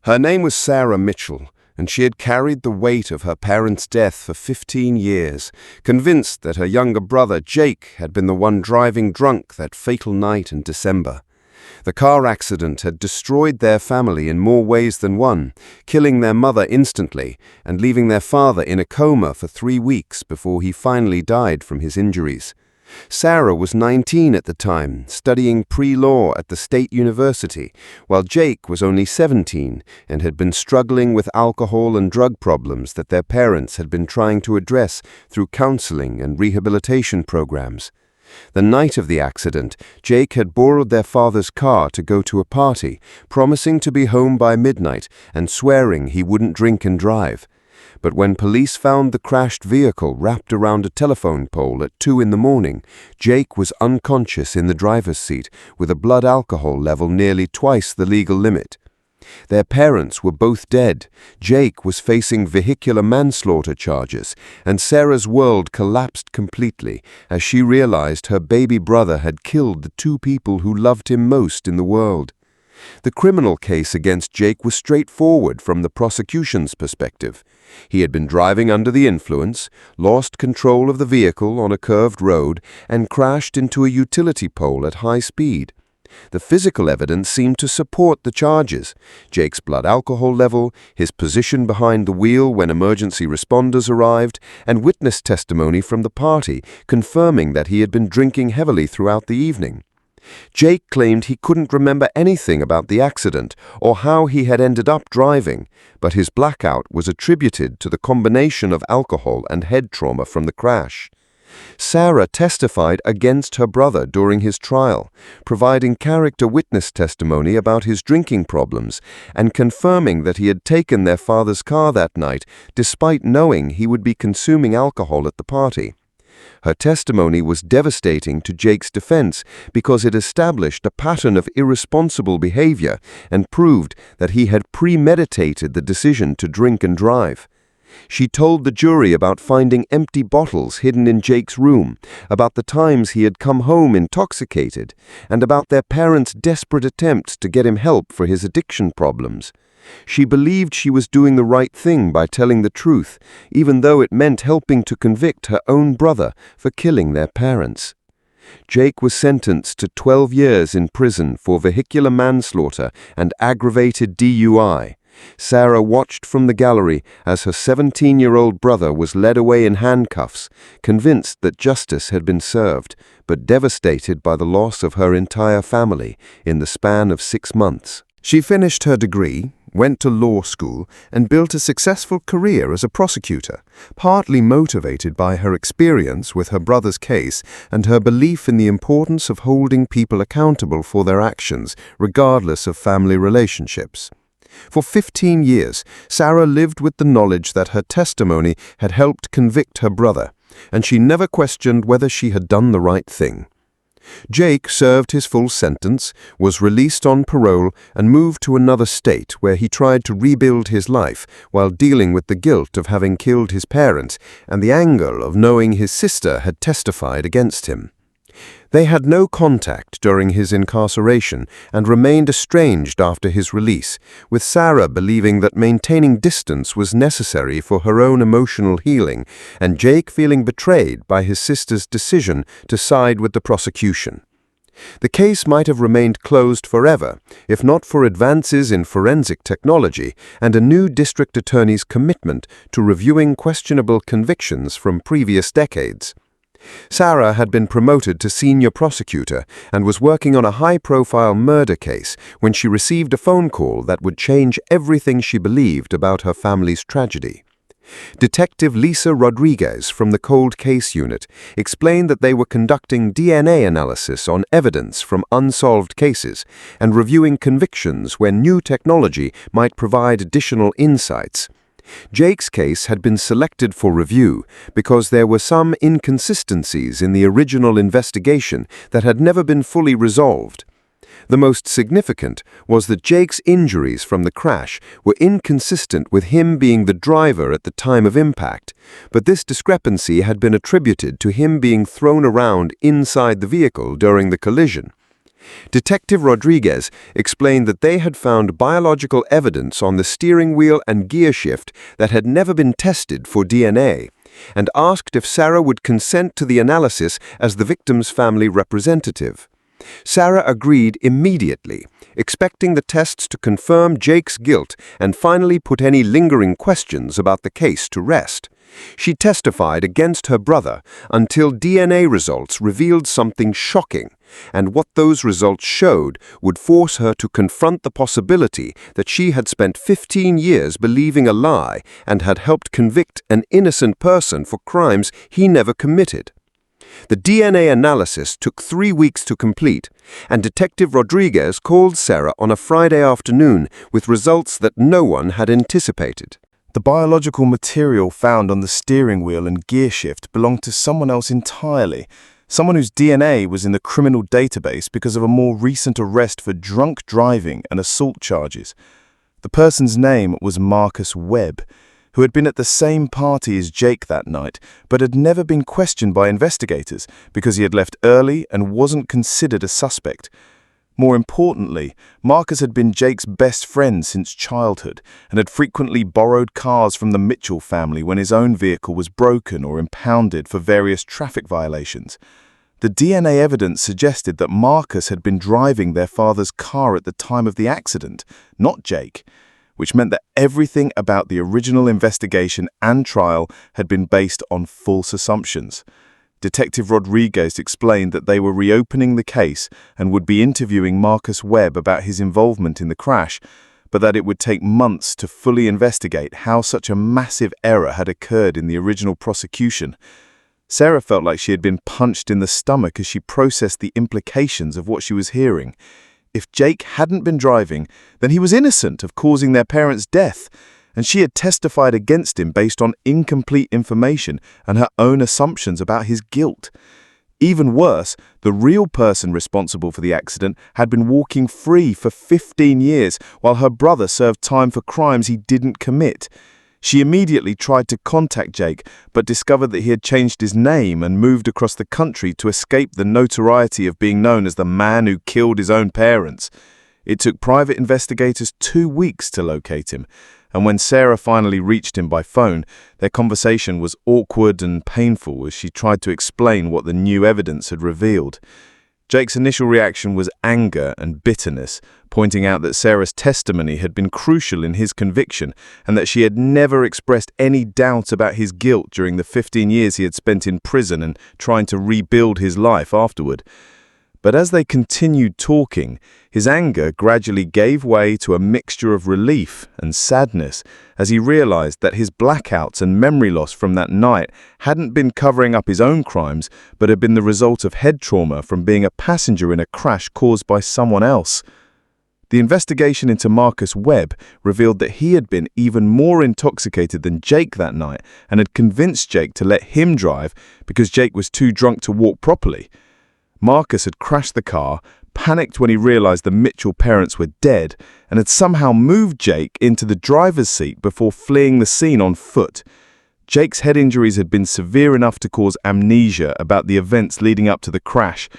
Her name was Sarah Mitchell, and she had carried the weight of her parents' death for 15 years, convinced that her younger brother, Jake, had been the one driving drunk that fatal night in December. The car accident had destroyed their family in more ways than one, killing their mother instantly and leaving their father in a coma for 3 weeks before he finally died from his injuries. Sarah was 19 at the time, studying pre-law at the State University, while Jake was only 17 and had been struggling with alcohol and drug problems that their parents had been trying to address through counseling and rehabilitation programs. The night of the accident, Jake had borrowed their father's car to go to a party, promising to be home by midnight and swearing he wouldn't drink and drive. But when police found the crashed vehicle wrapped around a telephone pole at 2 in the morning, Jake was unconscious in the driver's seat with a blood alcohol level nearly twice the legal limit. Their parents were both dead. Jake was facing vehicular manslaughter charges, and Sarah's world collapsed completely as she realized her baby brother had killed the 2 people who loved him most in the world. The criminal case against Jake was straightforward from the prosecution's perspective. He had been driving under the influence, lost control of the vehicle on a curved road, and crashed into a utility pole at high speed. The physical evidence seemed to support the charges. Jake's blood alcohol level, his position behind the wheel when emergency responders arrived, and witness testimony from the party confirming that he had been drinking heavily throughout the evening. Jake claimed he couldn't remember anything about the accident or how he had ended up driving, but his blackout was attributed to the combination of alcohol and head trauma from the crash. Sarah testified against her brother during his trial, providing character witness testimony about his drinking problems and confirming that he had taken their father's car that night despite knowing he would be consuming alcohol at the party. Her testimony was devastating to Jake's defense because it established a pattern of irresponsible behavior and proved that he had premeditated the decision to drink and drive. She told the jury about finding empty bottles hidden in Jake's room, about the times he had come home intoxicated, and about their parents' desperate attempts to get him help for his addiction problems. She believed she was doing the right thing by telling the truth, even though it meant helping to convict her own brother for killing their parents. Jake was sentenced to 12 years in prison for vehicular manslaughter and aggravated DUI. Sarah watched from the gallery as her 17-year-old brother was led away in handcuffs, convinced that justice had been served, but devastated by the loss of her entire family in the span of 6 months. She finished her degree, went to law school, and built a successful career as a prosecutor, partly motivated by her experience with her brother's case and her belief in the importance of holding people accountable for their actions, regardless of family relationships. For 15 years, Sarah lived with the knowledge that her testimony had helped convict her brother, and she never questioned whether she had done the right thing. Jake served his full sentence, was released on parole, and moved to another state where he tried to rebuild his life while dealing with the guilt of having killed his parents and the anger of knowing his sister had testified against him. They had no contact during his incarceration and remained estranged after his release, with Sarah believing that maintaining distance was necessary for her own emotional healing, and Jake feeling betrayed by his sister's decision to side with the prosecution. The case might have remained closed forever, if not for advances in forensic technology and a new district attorney's commitment to reviewing questionable convictions from previous decades. Sarah had been promoted to senior prosecutor and was working on a high-profile murder case when she received a phone call that would change everything she believed about her family's tragedy. Detective Lisa Rodriguez from the Cold Case Unit explained that they were conducting DNA analysis on evidence from unsolved cases and reviewing convictions where new technology might provide additional insights. Jake's case had been selected for review because there were some inconsistencies in the original investigation that had never been fully resolved. The most significant was that Jake's injuries from the crash were inconsistent with him being the driver at the time of impact, but this discrepancy had been attributed to him being thrown around inside the vehicle during the collision. Detective Rodriguez explained that they had found biological evidence on the steering wheel and gear shift that had never been tested for DNA, and asked if Sarah would consent to the analysis as the victim's family representative. Sarah agreed immediately, expecting the tests to confirm Jake's guilt and finally put any lingering questions about the case to rest. She testified against her brother until DNA results revealed something shocking, and what those results showed would force her to confront the possibility that she had spent 15 years believing a lie and had helped convict an innocent person for crimes he never committed. The DNA analysis took 3 weeks to complete, and Detective Rodriguez called Sarah on a Friday afternoon with results that no one had anticipated. The biological material found on the steering wheel and gear shift belonged to someone else entirely, someone whose DNA was in the criminal database because of a more recent arrest for drunk driving and assault charges. The person's name was Marcus Webb, who had been at the same party as Jake that night, but had never been questioned by investigators because he had left early and wasn't considered a suspect. More importantly, Marcus had been Jake's best friend since childhood and had frequently borrowed cars from the Mitchell family when his own vehicle was broken or impounded for various traffic violations. The DNA evidence suggested that Marcus had been driving their father's car at the time of the accident, not Jake, which meant that everything about the original investigation and trial had been based on false assumptions. Detective Rodriguez explained that they were reopening the case and would be interviewing Marcus Webb about his involvement in the crash, but that it would take months to fully investigate how such a massive error had occurred in the original prosecution. Sarah felt like she had been punched in the stomach as she processed the implications of what she was hearing. If Jake hadn't been driving, then he was innocent of causing their parents' death, and she had testified against him based on incomplete information and her own assumptions about his guilt. Even worse, the real person responsible for the accident had been walking free for 15 years while her brother served time for crimes he didn't commit. She immediately tried to contact Jake, but discovered that he had changed his name and moved across the country to escape the notoriety of being known as the man who killed his own parents. It took private investigators 2 weeks to locate him, and when Sarah finally reached him by phone, their conversation was awkward and painful as she tried to explain what the new evidence had revealed. Jake's initial reaction was anger and bitterness, pointing out that Sarah's testimony had been crucial in his conviction and that she had never expressed any doubt about his guilt during the 15 years he had spent in prison and trying to rebuild his life afterward. But as they continued talking, his anger gradually gave way to a mixture of relief and sadness as he realized that his blackouts and memory loss from that night hadn't been covering up his own crimes, but had been the result of head trauma from being a passenger in a crash caused by someone else. The investigation into Marcus Webb revealed that he had been even more intoxicated than Jake that night and had convinced Jake to let him drive because Jake was too drunk to walk properly. Marcus had crashed the car, panicked when he realized the Mitchell parents were dead, and had somehow moved Jake into the driver's seat before fleeing the scene on foot. Jake's head injuries had been severe enough to cause amnesia about the events leading up to the crash,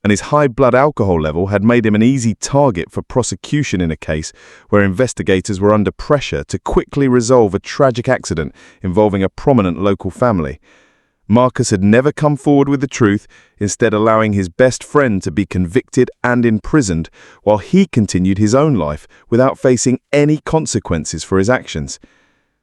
and his high blood alcohol level had made him an easy target for prosecution in a case where investigators were under pressure to quickly resolve a tragic accident involving a prominent local family. Marcus had never come forward with the truth, instead allowing his best friend to be convicted and imprisoned while he continued his own life without facing any consequences for his actions.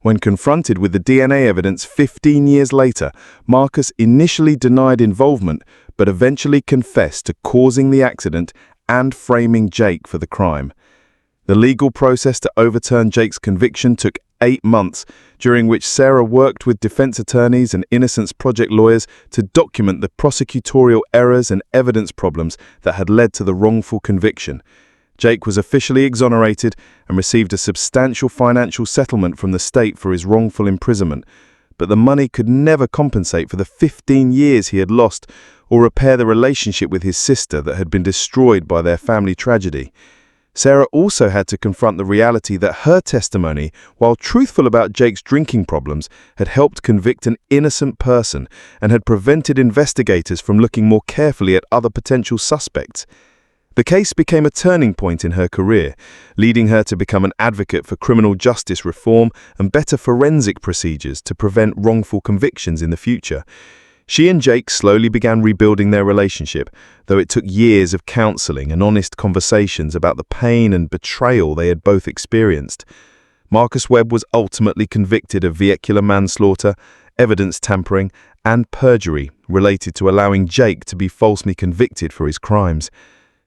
When confronted with the DNA evidence 15 years later, Marcus initially denied involvement but eventually confessed to causing the accident and framing Jake for the crime. The legal process to overturn Jake's conviction took 8 months, during which Sarah worked with defense attorneys and Innocence Project lawyers to document the prosecutorial errors and evidence problems that had led to the wrongful conviction. Jake was officially exonerated and received a substantial financial settlement from the state for his wrongful imprisonment, but the money could never compensate for the 15 years he had lost or repair the relationship with his sister that had been destroyed by their family tragedy. Sarah also had to confront the reality that her testimony, while truthful about Jake's drinking problems, had helped convict an innocent person and had prevented investigators from looking more carefully at other potential suspects. The case became a turning point in her career, leading her to become an advocate for criminal justice reform and better forensic procedures to prevent wrongful convictions in the future. She and Jake slowly began rebuilding their relationship, though it took years of counseling and honest conversations about the pain and betrayal they had both experienced. Marcus Webb was ultimately convicted of vehicular manslaughter, evidence tampering, and perjury related to allowing Jake to be falsely convicted for his crimes.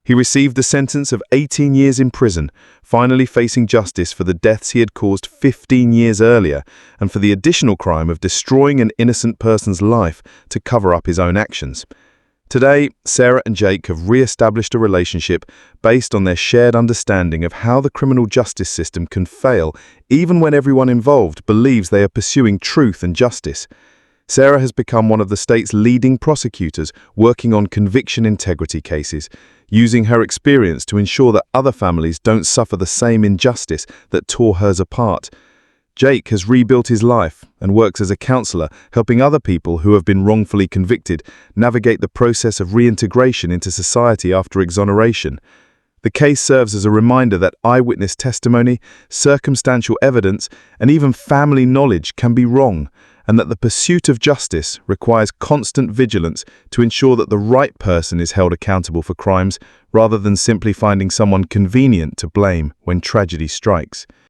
He received the sentence of 18 years in prison, finally facing justice for the deaths he had caused 15 years earlier and for the additional crime of destroying an innocent person's life to cover up his own actions. Today, Sarah and Jake have re-established a relationship based on their shared understanding of how the criminal justice system can fail even when everyone involved believes they are pursuing truth and justice. Sarah has become one of the state's leading prosecutors working on conviction integrity cases, using her experience to ensure that other families don't suffer the same injustice that tore hers apart. Jake has rebuilt his life and works as a counselor, helping other people who have been wrongfully convicted navigate the process of reintegration into society after exoneration. The case serves as a reminder that eyewitness testimony, circumstantial evidence, and even family knowledge can be wrong, and that the pursuit of justice requires constant vigilance to ensure that the right person is held accountable for crimes rather than simply finding someone convenient to blame when tragedy strikes.